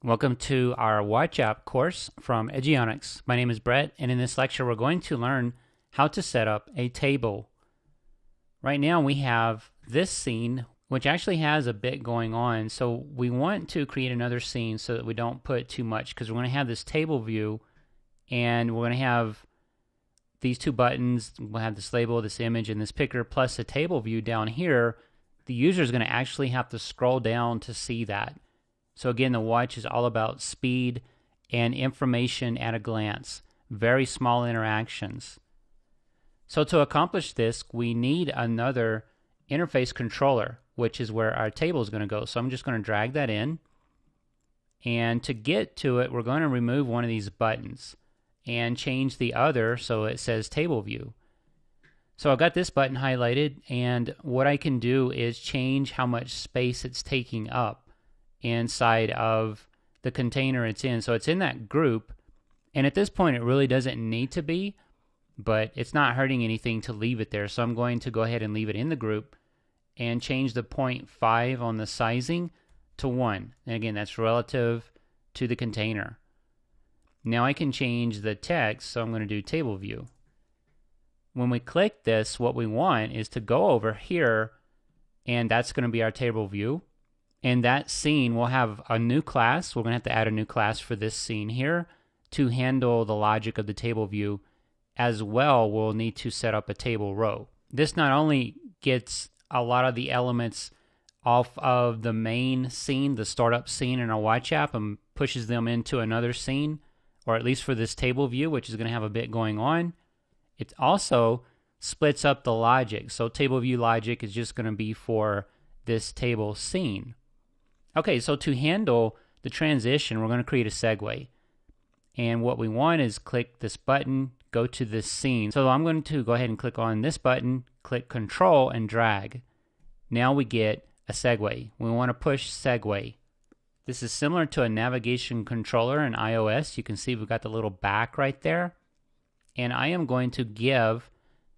Welcome to our Watch App course from Eduonics. My name is Brett, and in this lecture we're going to learn how to set up a table. Right now we have this scene, which actually has a bit going on, so we want to create another scene so that we don't put too much, because we're going to have this table view, and we're going to have these two buttons. We'll have this label, this image, and this picker, plus a table view down here. The user is going to actually have to scroll down to see that. So again, the watch is all about speed and information at a glance. Very small interactions. So to accomplish this, we need another interface controller, which is where our table is going to go. So I'm just going to drag that in. And to get to it, we're going to remove one of these buttons and change the other so it says table view. So I've got this button highlighted, and what I can do is change how much space it's taking up inside of the container it's in. So it's in that group, and at this point it really doesn't need to be, but it's not hurting anything to leave it there. So I'm going to go ahead and leave it in the group and change the 0.5 on the sizing to 1. And again, that's relative to the container. Now I can change the text, so I'm going to do table view. When we click this, what we want is to go over here, and that's going to be our table view. And that scene will have a new class. We're going to have to add a new class for this scene here to handle the logic of the table view. As well, we'll need to set up a table row. This not only gets a lot of the elements off of the main scene, the startup scene in our watch app, and pushes them into another scene, or at least for this table view, which is going to have a bit going on. It also splits up the logic. So table view logic is just going to be for this table scene. Okay, so to handle the transition, we're going to create a segue. And what we want is click this button, go to this scene. So I'm going to go ahead and click on this button, click Control, and drag. Now we get a segue. We want to push segue. This is similar to a navigation controller in iOS. You can see we've got the little back right there. And I am going to give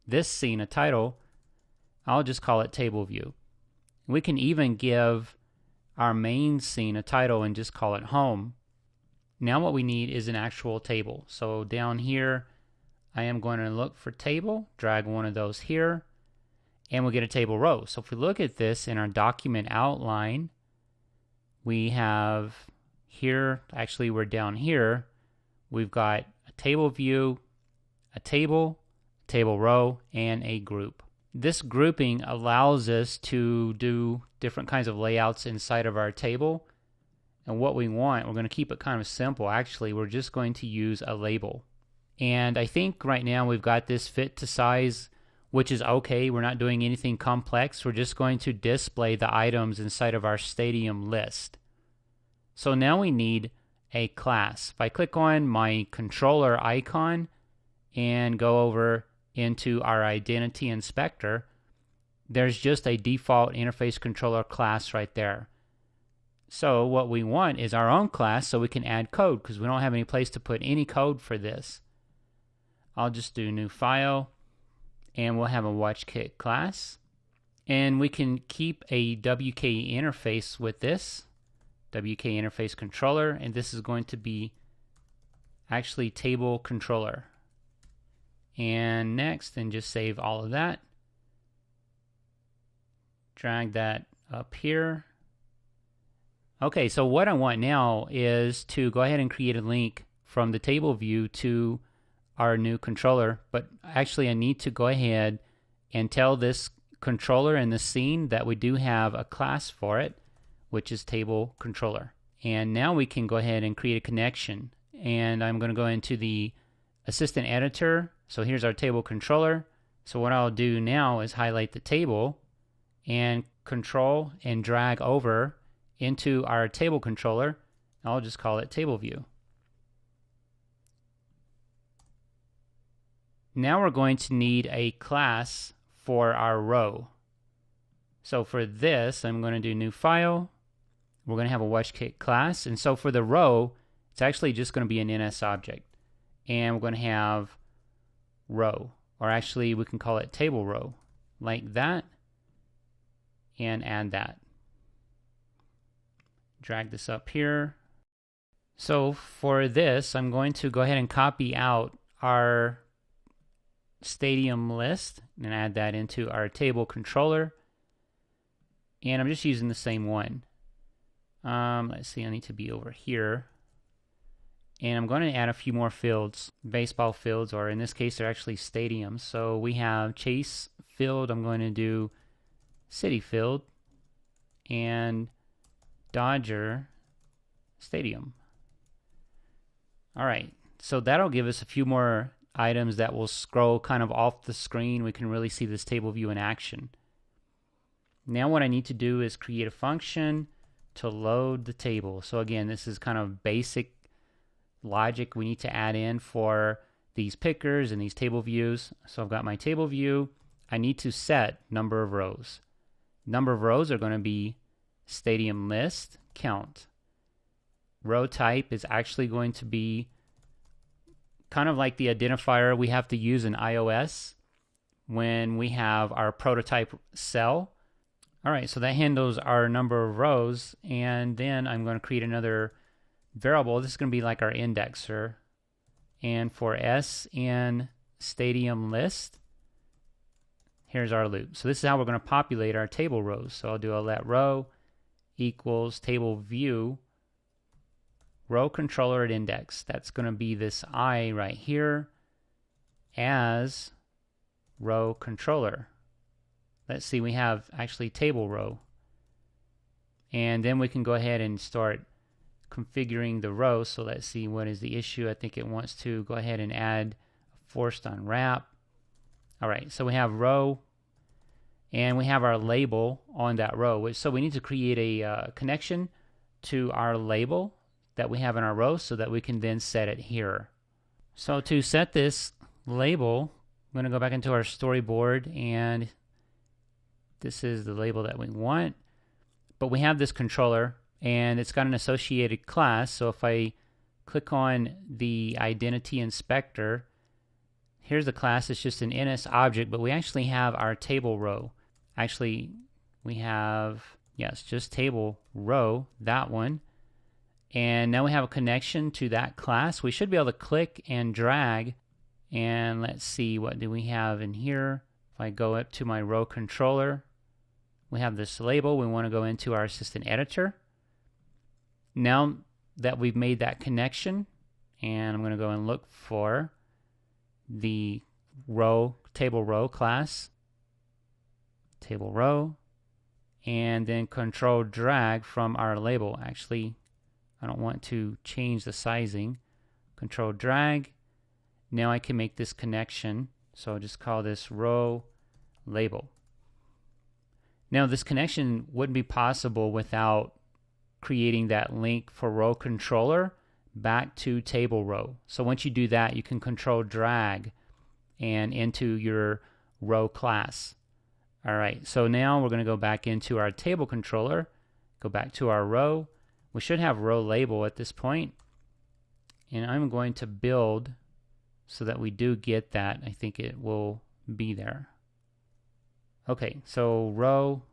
this scene a title. I'll just call it Table View. We can even give our main scene a title and just call it Home. Now what we need is an actual table. So down here, I am going to look for table, drag one of those here, and we'll get a table row. So if we look at this in our document outline, we have here, actually we're down here, we've got a table view, a table row, and a group. This grouping allows us to do different kinds of layouts inside of our table. And what we want, we're going to keep it kind of simple. Actually, we're just going to use a label. And I think right now we've got this fit to size, which is okay. We're not doing anything complex. We're just going to display the items inside of our stadium list. So now we need a class. If I click on my controller icon and go over into our identity inspector, there's just a default interface controller class right there. So what we want is our own class so we can add code, because we don't have any place to put any code for this. I'll just do new file, and we'll have a WatchKit class, and we can keep a WK interface with this WK interface controller, and this is going to be actually table controller. And next, and just save all of that. Drag that up here. Okay, so what I want now is to go ahead and create a link from the table view to our new controller, but actually I need to go ahead and tell this controller in the scene that we do have a class for it, which is table controller. And now we can go ahead and create a connection. And I'm going to go into the assistant editor. So here's our table controller. So what I'll do now is highlight the table and control and drag over into our table controller. I'll just call it table view. Now we're going to need a class for our row. So for this, I'm going to do new file. We're going to have a WatchKit class. And so for the row, it's actually just going to be an NS object. And we're going to have row, or actually we can call it table row, like that, and add that. Drag this up here. So for this, I'm going to go ahead and copy out our stadium list and add that into our table controller. And I'm just using the same one. Let's see, I need to be over here. And I'm going to add a few more fields, baseball fields, or in this case, they're actually stadiums. So we have Chase Field. I'm going to do City Field and Dodger Stadium. All right, so that'll give us a few more items that will scroll kind of off the screen. We can really see this table view in action. Now what I need to do is create a function to load the table. So again, this is kind of basic logic we need to add in for these pickers and these table views. So I've got my table view. I need to set number of rows. Number of rows are going to be stadium list count. Row type is actually going to be kind of like the identifier we have to use in iOS when we have our prototype cell. All right, so that handles our number of rows, and then I'm going to create another variable. This is going to be like our indexer. And for S in stadium list, here's our loop. So this is how we're going to populate our table rows. So I'll do a let row equals table view row controller at index. That's going to be this I right here as row controller. Let's see, we have actually table row. And then we can go ahead and start configuring the row. So let's see, what is the issue? I think it wants to go ahead and add a forced unwrap. All right, so we have row and we have our label on that row. So we need to create a connection to our label that we have in our row so that we can then set it here. So to set this label, I'm going to go back into our storyboard, and this is the label that we want. But we have this controller and it's got an associated class. So if I click on the identity inspector, here's the class. It's just an NS object, but we actually have our table row. Actually, we have, yes, just table row, that one. And now we have a connection to that class. We should be able to click and drag. And let's see, what do we have in here? If I go up to my row controller, we have this label. We want to go into our assistant editor. Now that we've made that connection, and I'm going to go and look for the row, table row class, table row, and then control drag from our label. Actually, I don't want to change the sizing. Control drag. Now I can make this connection. So I'll just call this row label. Now this connection wouldn't be possible without creating that link for row controller back to table row. So once you do that, you can control drag and into your row class. All right, so now we're going to go back into our table controller, go back to our row. We should have row label at this point. And I'm going to build so that we do get that. I think it will be there. Okay, so row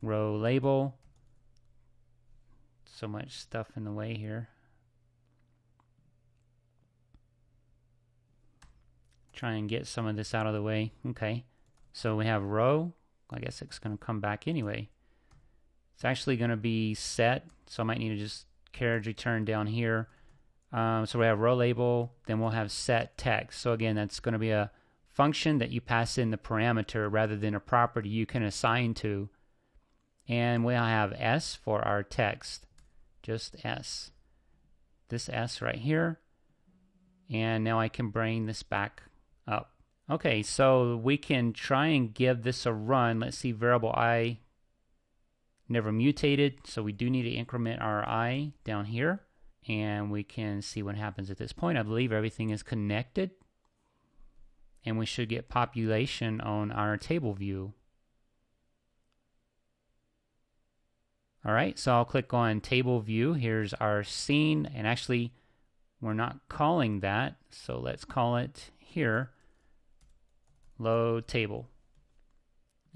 label. So much stuff in the way here. Try and get some of this out of the way. Okay, so we have row. I guess it's going to come back anyway. It's actually going to be set, so I might need to just carriage return down here. So we have row label, then we'll have set text. So again, that's going to be a function that you pass in the parameter rather than a property you can assign to. And we'll have S for our text, just S. This S right here. And now I can bring this back up. Okay, so we can try and give this a run. Let's see, variable I never mutated, so we do need to increment our I down here, and we can see what happens at this point. I believe everything is connected, and we should get population on our table view. All right, so I'll click on table view. Here's our scene, and actually we're not calling that, so let's call it here, load table.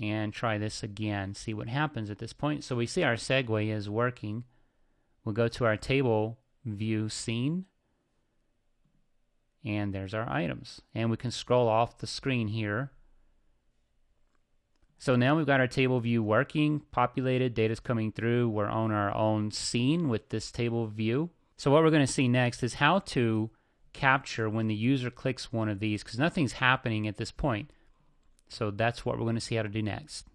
And try this again, see what happens at this point. So we see our segue is working. We'll go to our table view scene. And there's our items. And we can scroll off the screen here. So now we've got our table view working, populated, data's coming through. We're on our own scene with this table view. So what we're going to see next is how to capture when the user clicks one of these, because nothing's happening at this point. So that's what we're going to see how to do next.